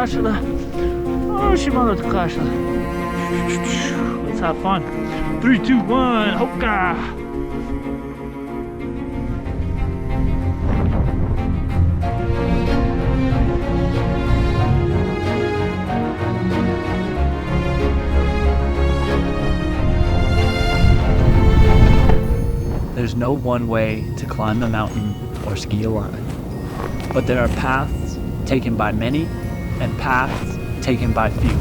karşıla. Oh, Shimano to karşıla. Let's have fun. 3, 2, 1, hoka! There's no one way to climb a mountain or ski a line, but there are paths taken by many and paths taken by few.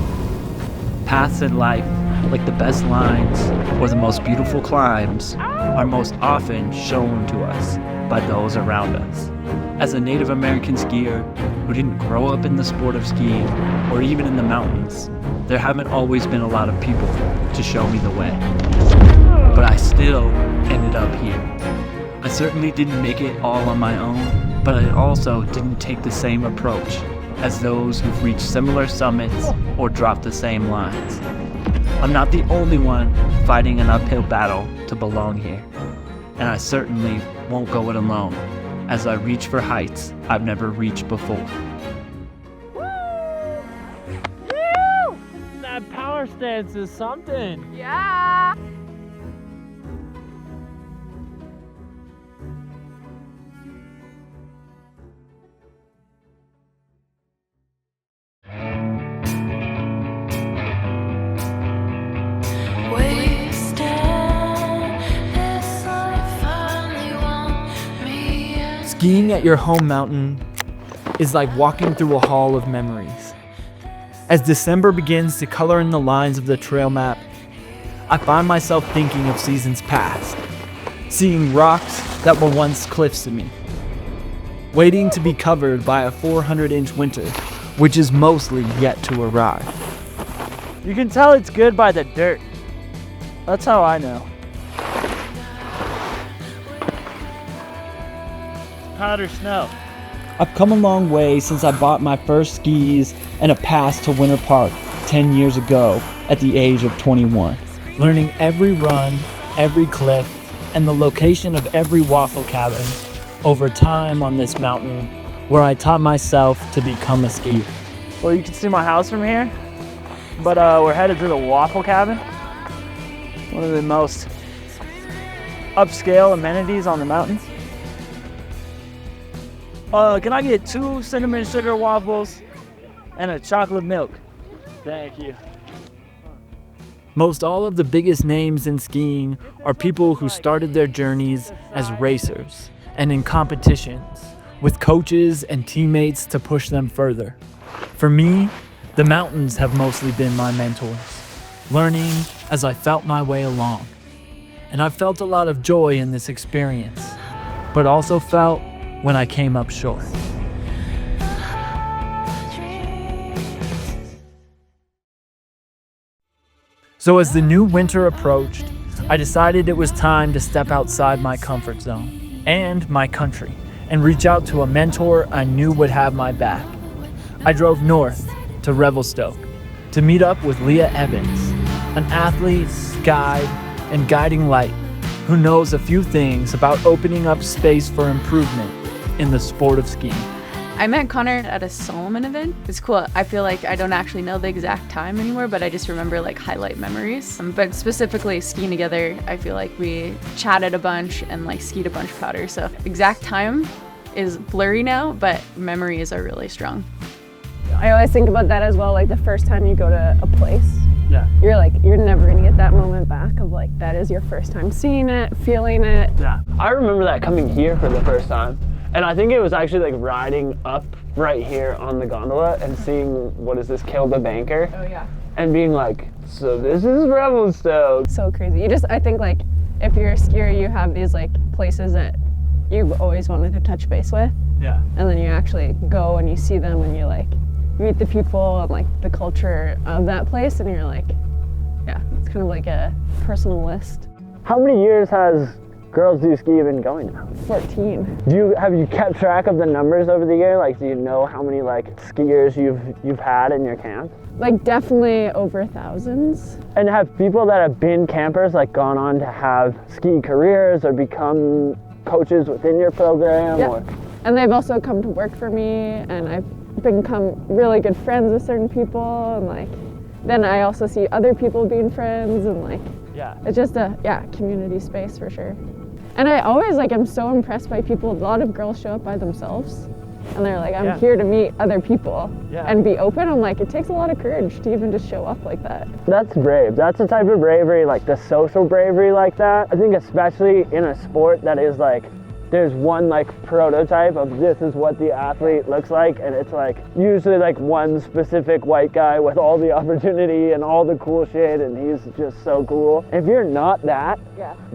Paths in life, like the best lines or the most beautiful climbs, are most often shown to us by those around us. As a Native American skier who didn't grow up in the sport of skiing or even in the mountains, there haven't always been a lot of people to show me the way. But I still ended up here. I certainly didn't make it all on my own, but I also didn't take the same approach as those who've reached similar summits or dropped the same lines. I'm not the only one fighting an uphill battle to belong here, and I certainly won't go it alone as I reach for heights I've never reached before. That power stance is something. Yeah. Skiing at your home mountain is like walking through a hall of memories. As December begins to color in the lines of the trail map, I find myself thinking of seasons past, seeing rocks that were once cliffs to me, waiting to be covered by a 400-inch winter, which is mostly yet to arrive. You can tell it's good by the dirt. That's how I know. Powder snow. I've come a long way since I bought my first skis and a pass to Winter Park 10 years ago at the age of 21. Learning every run, every cliff, and the location of every waffle cabin over time on this mountain where I taught myself to become a skier. Well, you can see my house from here, but we're headed to the waffle cabin. One of the most upscale amenities on the mountain. Can I get 2 cinnamon sugar waffles and a chocolate milk? Thank you. Most all of the biggest names in skiing are people who started their journeys as racers and in competitions with coaches and teammates to push them further. For me, the mountains have mostly been my mentors, learning as I felt my way along. And I felt a lot of joy in this experience, but also felt when I came up short. So as the new winter approached, I decided it was time to step outside my comfort zone and my country and reach out to a mentor I knew would have my back. I drove north to Revelstoke to meet up with Leah Evans, an athlete, guide, and guiding light who knows a few things about opening up space for improvement in the sport of skiing. I met Connor at a Solomon event. It's cool. I feel like I don't actually know the exact time anymore, but I just remember like highlight memories. But specifically skiing together, I feel like we chatted a bunch and like skied a bunch of powder. So exact time is blurry now, but memories are really strong. I always think about that as well, like the first time you go to a place. Yeah. You're never gonna get that moment back of like, that is your first time seeing it, feeling it. Yeah. I remember that coming here for the first time. And I think it was actually like riding up right here on the gondola and seeing, what is this, Kilda Banker? Oh yeah. And being like, so this is Revelstoke. So crazy. I think like, if you're a skier, you have these like places that you've always wanted to touch base with. Yeah. And then you actually go and you see them and you like meet the people and like the culture of that place, and you're like, yeah, it's kind of like a personal list. How many years has Girls Do Ski been going now? 14. Have you kept track of the numbers over the year? Like, do you know how many like skiers you've had in your camp? Like definitely over thousands. And have people that have been campers like gone on to have ski careers or become coaches within your program? Yeah. Or? And they've also come to work for me, and I've become really good friends with certain people, and like then I also see other people being friends, and like it's just a community space for sure. And I always like I'm so impressed by people. A lot of girls show up by themselves and they're like, I'm here to meet other people and be open. I'm like, it takes a lot of courage to even just show up like that. That's brave. That's the type of bravery, like the social bravery like that. I think especially in a sport that is like, there's one like prototype of this is what the athlete looks like, and it's like usually like one specific white guy with all the opportunity and all the cool shit, and he's just so cool. If you're not that,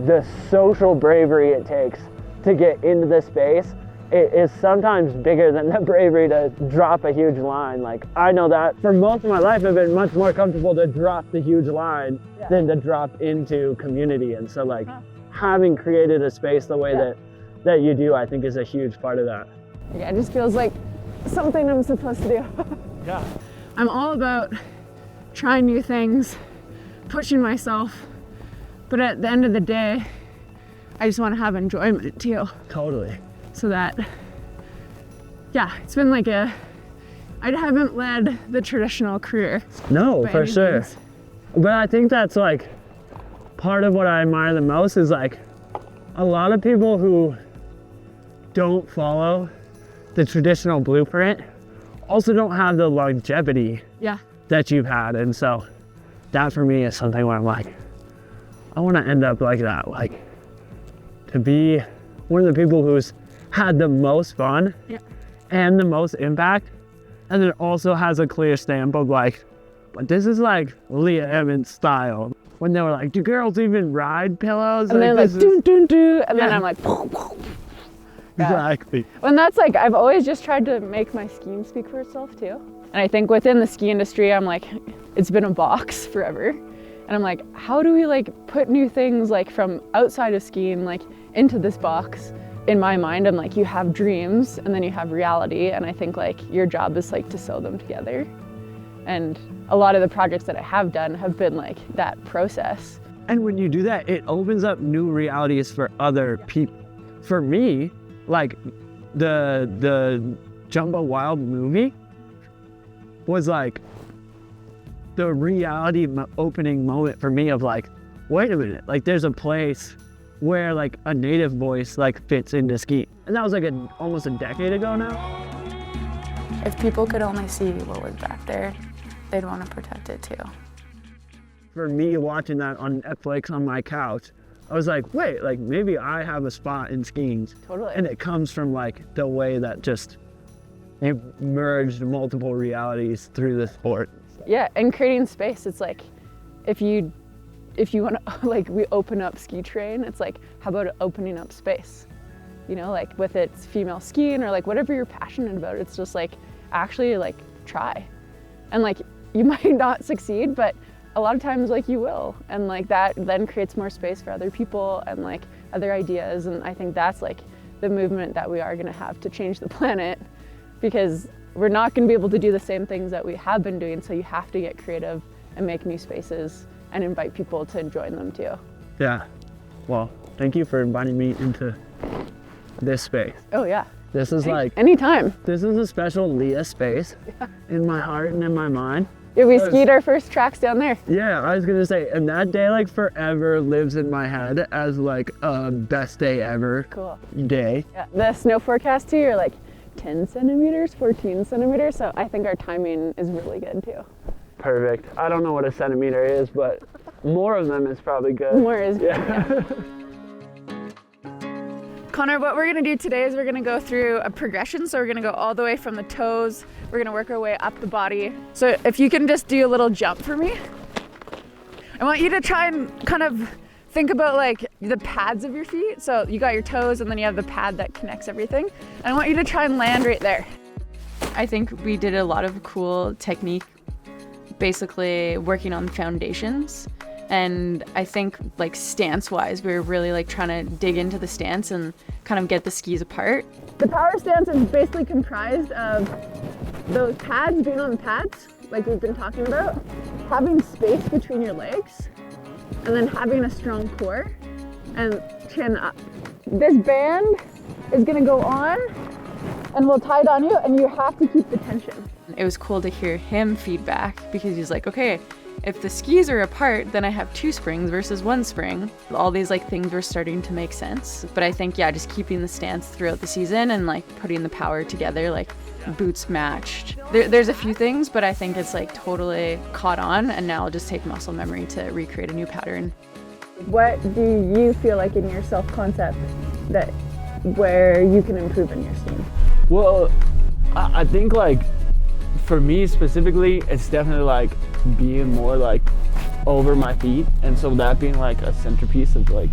the social bravery it takes to get into the space, it is sometimes bigger than the bravery to drop a huge line. Like I know that for most of my life I've been much more comfortable to drop the huge line than to drop into community. And so like having created a space the way that you do, I think is a huge part of that. Yeah, it just feels like something I'm supposed to do. I'm all about trying new things, pushing myself, but at the end of the day, I just want to have enjoyment too. Totally. So that, it's been like I haven't led the traditional career. No, for sure. But I think that's like part of what I admire the most is like a lot of people who don't follow the traditional blueprint also don't have the longevity that you've had. And so that for me is something where I'm like, I want to end up like that, like to be one of the people who's had the most fun and the most impact, and then also has a clear stamp of like, but this is like Leah Evans style. When they were like, do girls even ride pillows? And they're like, doo doo doo, and then I'm like, exactly. And that's like, I've always just tried to make my skiing speak for itself too. And I think within the ski industry, I'm like, it's been a box forever. And I'm like, how do we like put new things like from outside of skiing like into this box? In my mind, I'm like, you have dreams and then you have reality. And I think like your job is like to sew them together. And a lot of the projects that I have done have been like that process. And when you do that, it opens up new realities for other people. For me, like the Jumbo Wild movie was like the reality opening moment for me of like, wait a minute, like there's a place where like a native voice like fits into ski. And that was like almost a decade ago now. If people could only see what was back there, they'd want to protect it too. For me, watching that on Netflix on my couch, I was like, wait, like maybe I have a spot in skiing. Totally. And it comes from like the way that just it merged multiple realities through the sport. Yeah, and creating space, it's like, if you want to, like we open up ski terrain, it's like, how about opening up space? You know, like with it's female skiing or like whatever you're passionate about, it's just like, actually like try. And like, you might not succeed, but a lot of times like you will. And like that then creates more space for other people and like other ideas. And I think that's like the movement that we are gonna have to change the planet, because we're not gonna be able to do the same things that we have been doing. So you have to get creative and make new spaces and invite people to join them too. Yeah, well, thank you for inviting me into this space. Oh yeah. This is like, anytime. This is a special Leah space in my heart and in my mind. Yeah, we skied our first tracks down there. Yeah, I was gonna say, and that day like forever lives in my head as like a best day ever day. Yeah, the snow forecast too, are like 10 centimeters, 14 centimeters. So I think our timing is really good too. Perfect. I don't know what a centimeter is, but more of them is probably good. More is good. Yeah. Connor, what we're gonna do today is we're gonna go through a progression. So we're gonna go all the way from the toes. We're gonna work our way up the body. So if you can just do a little jump for me. I want you to try and kind of think about like the pads of your feet. So you got your toes and then you have the pad that connects everything. And I want you to try and land right there. I think we did a lot of cool technique, basically working on foundations. And I think like stance wise, we were really like trying to dig into the stance and kind of get the skis apart. The power stance is basically comprised of those pads, being on the pads, like we've been talking about, having space between your legs, and then having a strong core and chin up. This band is gonna go on and we'll tie it on you, and you have to keep the tension. It was cool to hear him feedback because he's like, okay, if the skis are apart, then I have 2 springs versus 1 spring. All these like things were starting to make sense. But I think, yeah, just keeping the stance throughout the season and like putting the power together, like boots matched. There's a few things, but I think it's like totally caught on, and now I'll just take muscle memory to recreate a new pattern. What do you feel like in your self-concept that where you can improve in your skiing? Well, I think like for me specifically, it's definitely like being more like over my feet, and so that being like a centerpiece of like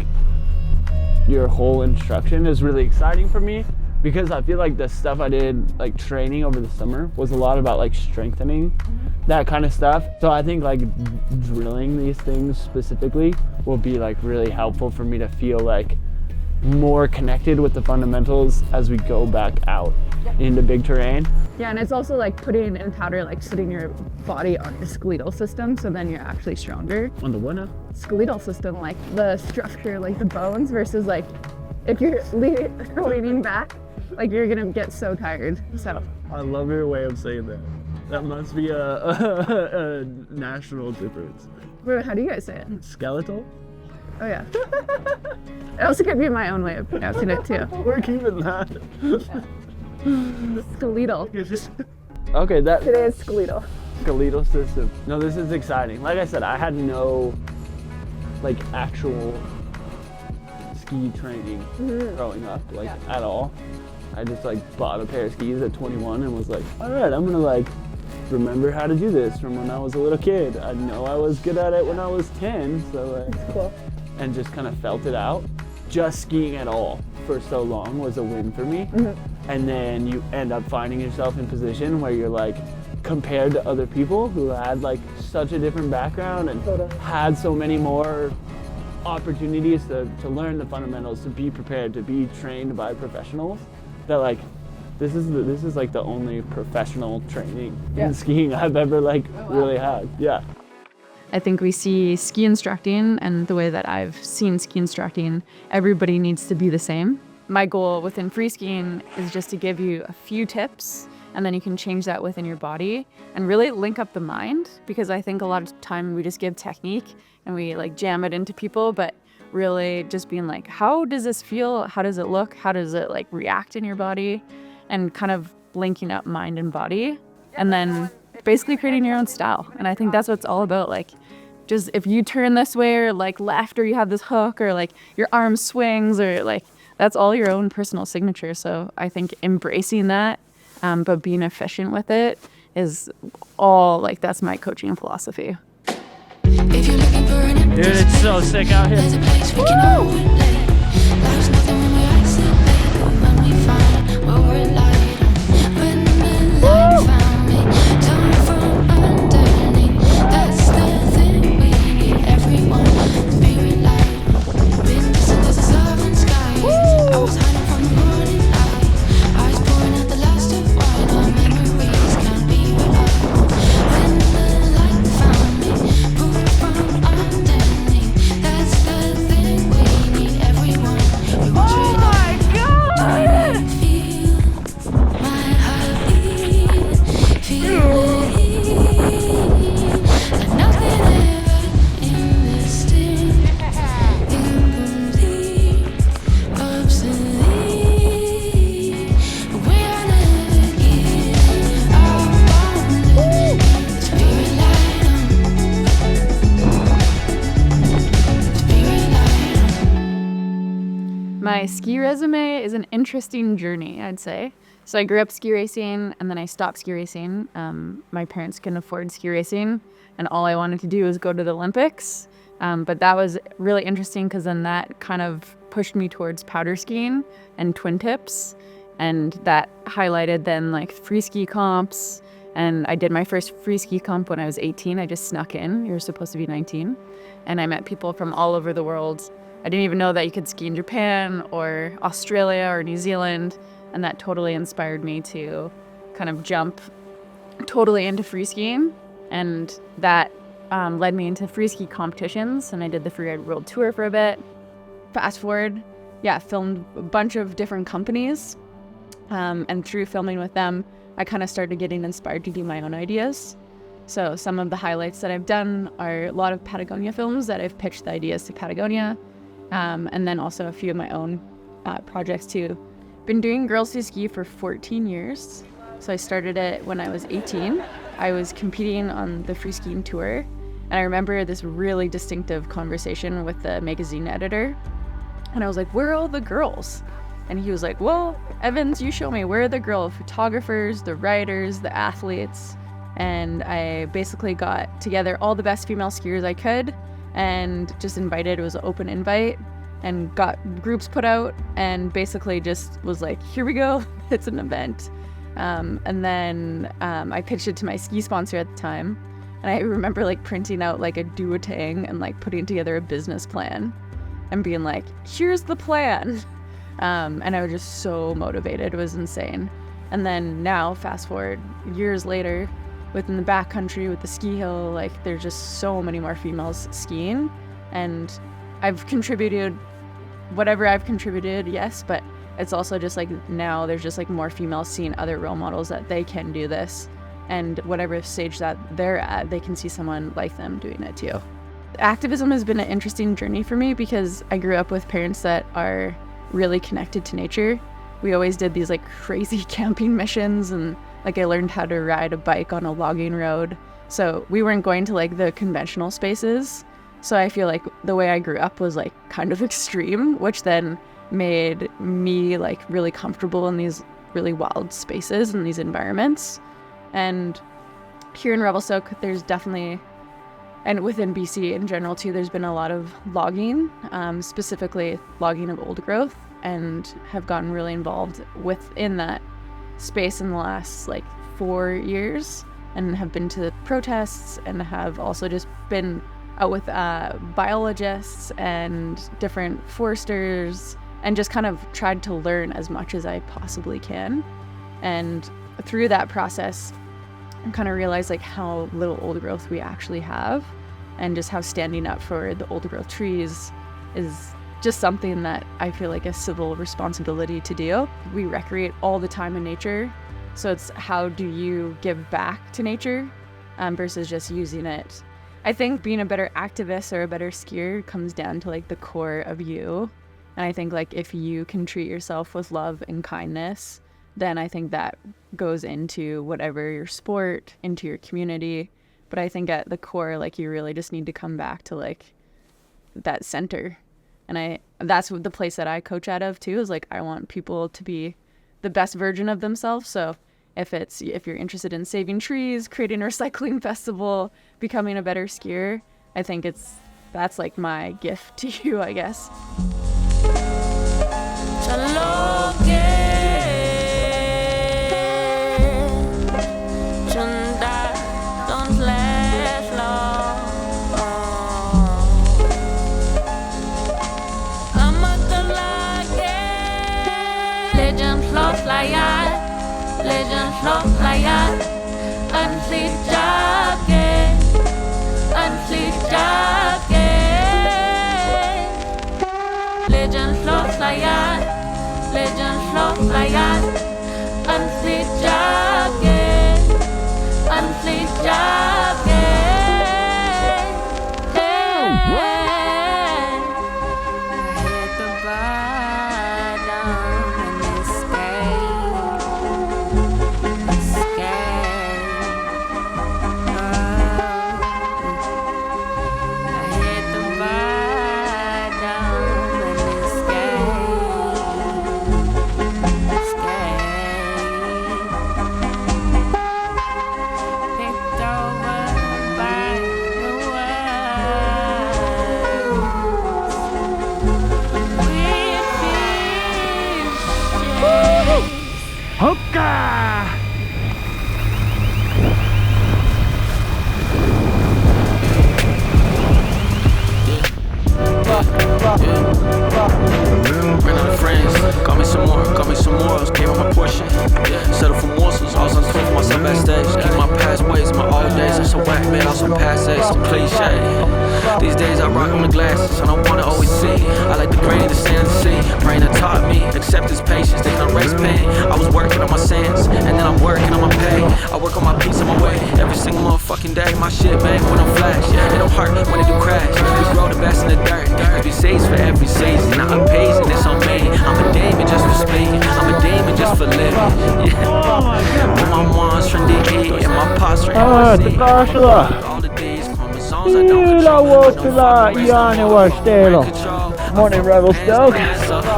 your whole instruction is really exciting for me, because I feel like the stuff I did like training over the summer was a lot about like strengthening that kind of stuff. So I think like drilling these things specifically will be like really helpful for me to feel like more connected with the fundamentals as we go back out into big terrain. Yeah, and it's also like putting in powder, like sitting your body on your skeletal system, so then you're actually stronger. On the what now? Skeletal system, like the structure, like the bones, versus like if you're leaning back, like you're gonna get so tired. So I love your way of saying that. That must be a national difference. wait, how do you guys say it? Skeletal? Oh yeah. It also could be my own way of pronouncing it too. We're keeping that. Skeletal. Okay, that Today is skeletal. skeletal system. No, this is exciting. Like I said, I had no like actual ski training growing up, like at all. I just like bought a pair of skis at 21 and was like, all right, I'm gonna like remember how to do this from when I was a little kid. I know I was good at it when I was 10, so like, That's cool. and just kind of felt it out. Just skiing at all for so long was a win for me. And then you end up finding yourself in a position where you're like compared to other people who had like such a different background and had so many more opportunities to learn the fundamentals, to be prepared, to be trained by professionals, that like this is like the only professional training in skiing I've ever like really had. Yeah. I think we see ski instructing, and the way that I've seen ski instructing, everybody needs to be the same. My goal within free skiing is just to give you a few tips, and then you can change that within your body and really link up the mind, because I think a lot of time we just give technique and we like jam it into people, but really just being like, how does this feel? How does it look? How does it like react in your body? And kind of linking up mind and body, and then basically creating your own style. And I think that's what it's all about. Like, just if you turn this way or like left, or you have this hook, or like your arm swings, or like that's all your own personal signature. So I think embracing that, but being efficient with it is all like, that's my coaching philosophy. Dude, it's so sick out here. My ski resume is an interesting journey, I'd say. So I grew up ski racing, and then I stopped ski racing. My parents couldn't afford ski racing, and all I wanted to do was go to the Olympics. But that was really interesting, because then that kind of pushed me towards powder skiing and twin tips, and that highlighted then like free ski comps. And I did my first free ski comp when I was 18. I just snuck in. You're supposed to be 19. And I met people from all over the world. I didn't even know that you could ski in Japan or Australia or New Zealand, and that totally inspired me to kind of jump totally into free skiing, and that led me into free ski competitions, and I did the Freeride World Tour for a bit. Fast forward, filmed a bunch of different companies, And through filming with them, I kind of started getting inspired to do my own ideas. So some of the highlights that I've done are a lot of Patagonia films that I've pitched the ideas to Patagonia, and then also a few of my own projects too. Been doing Girls Who Ski for 14 years. So I started it when I was 18. I was competing on the free skiing tour, and I remember this really distinctive conversation with the magazine editor. And I was like, where are all the girls? And he was like, well, Evans, you show me, where are the girl photographers, the writers, the athletes? And I basically got together all the best female skiers I could and just invited, it was an open invite, and got groups put out, and basically just was like, here we go, it's an event. And then I pitched it to my ski sponsor at the time. And I remember like printing out like a duotang and like putting together a business plan and being like, here's the plan. And I was just so motivated, it was insane. And then now, fast forward years later, within the backcountry with the ski hill, like there's just so many more females skiing. And I've contributed whatever I've contributed, yes, but it's also just like now there's just like more females seeing other role models that they can do this. And whatever stage that they're at, they can see someone like them doing it too. Activism has been an interesting journey for me because I grew up with parents that are really connected to nature. We always did these like crazy camping missions, and like I learned how to ride a bike on a logging road. So we weren't going to like the conventional spaces. So I feel like the way I grew up was like kind of extreme, which then made me like really comfortable in these really wild spaces and these environments. And here in Revelstoke, there's definitely, and within BC in general too, there's been a lot of logging, specifically logging of old growth, and have gotten really involved within that space in the last like 4 years, and have been to protests, and have also just been out with biologists and different foresters, and just kind of tried to learn as much as I possibly can. And through that process, I kind of realized like how little old growth we actually have, and just how standing up for the old growth trees is just something that I feel like a civil responsibility to do. We recreate all the time in nature, so it's how do you give back to nature versus just using it. I think being a better activist or a better skier comes down to like the core of you. And I think like if you can treat yourself with love and kindness, then I think that goes into whatever your sport, into your community. But I think at the core, like you really just need to come back to like that center. And that's the place that I coach out of too, is like I want people to be the best version of themselves. So if you're interested in saving trees, creating a recycling festival, becoming a better skier, I think that's like my gift to you, I guess. some passe, some cliche. These days I rock on the glasses, I don't wanna always see. I like the grain of the sand to see. Brain that taught me, acceptance, patience, they can erase pain. I was working on my sense, and then I'm working on my pay. I work on my peace on my way, every single motherfucking day. My shit bang when I'm flash, it don't hurt when it do crash. We grow the best in the dirt, cause we seeds for every season. I'm pacing, it's on me. I'm a demon just for speaking, I'm a demon just for living. Yeah. With my ones from DE, and my posture and my seed. All the days, chromosomes I don't control. Morning, Revelstoke.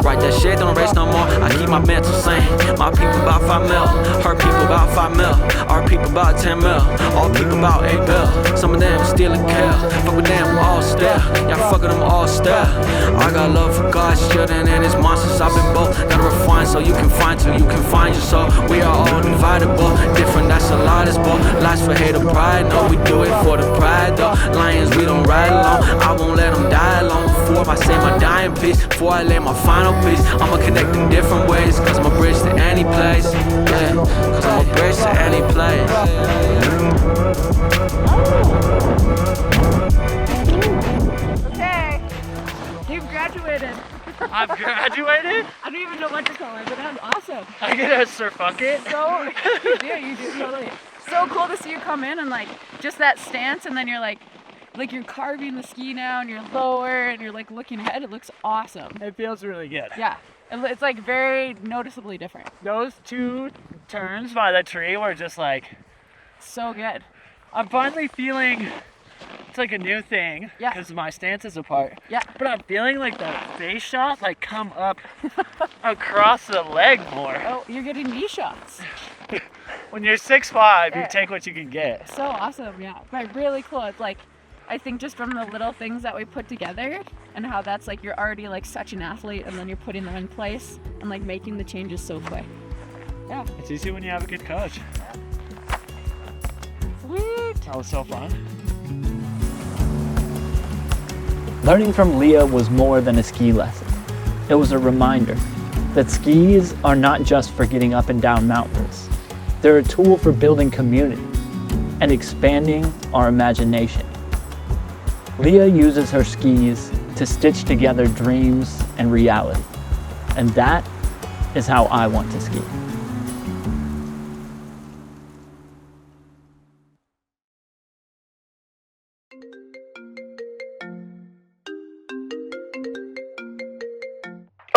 Write that shit, don't erase no more. I keep my mental sane. My people about 5 mil, her people about 5 mil, our people about 10 mil, all people about 8 mil. Some of them still a kill. Fuck with them all still. Yeah, fuck with them all still. I got love for God's children and his monsters. I've been both, gotta refine so you can find till you can find your soul. We are all dividable, different, that's a lot is both. Lies for hate or pride, no, we do it for the pride though. Lions, we don't ride alone, I won't let them die alone. Before I say my dying piece, before I lay my final piece, I'ma connect in different ways, cause I'm a bridge to any place. Yeah, cause I'm a bridge to any place. Okay, you've graduated. I've graduated? I don't even know what to call it, but that's awesome. I get a Sir Fuck It. So, you do, totally. So cool to see you come in and like, just that stance, and then you're like you're carving the ski now and you're lower and you're like looking ahead. It looks awesome. It feels really good. Yeah, it's like very noticeably different. Those 2 turns by the tree were just like, So good. I'm finally feeling it's like a new thing. Yeah. Because my stance is apart. Yeah. But I'm feeling like the face shot like come up across the leg more. Oh, you're getting knee shots. When you're 6'5", Yeah. you take what you can get. So awesome, yeah. But really cool. It's like, I think just from the little things that we put together and how that's like you're already like such an athlete and then you're putting them in place and like making the changes so quick. Yeah. It's easy when you have a good coach. Sweet. That was so fun. Learning from Leah was more than a ski lesson. It was a reminder that skis are not just for getting up and down mountains. They're a tool for building community and expanding our imagination. Leah uses her skis to stitch together dreams and reality. And that is how I want to ski.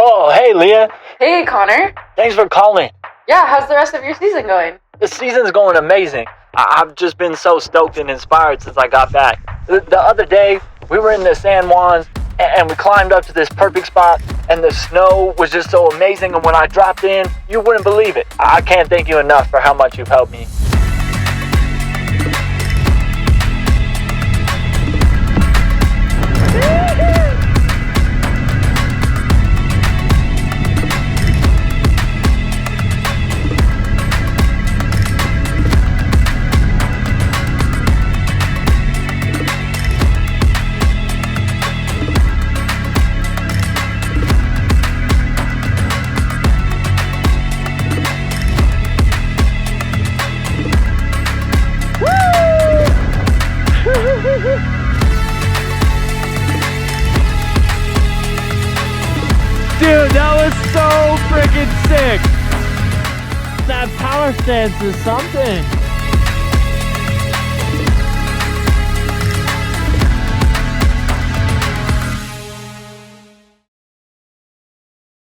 Oh, hey, Leah. Hey, Connor. Thanks for calling. Yeah, how's the rest of your season going? The season's going amazing. I've just been so stoked and inspired since I got back. The other day, we were in the San Juans, and we climbed up to this perfect spot, and the snow was just so amazing, and when I dropped in, you wouldn't believe it. I can't thank you enough for how much you've helped me. Dude, that was so freaking sick! That power stance is something.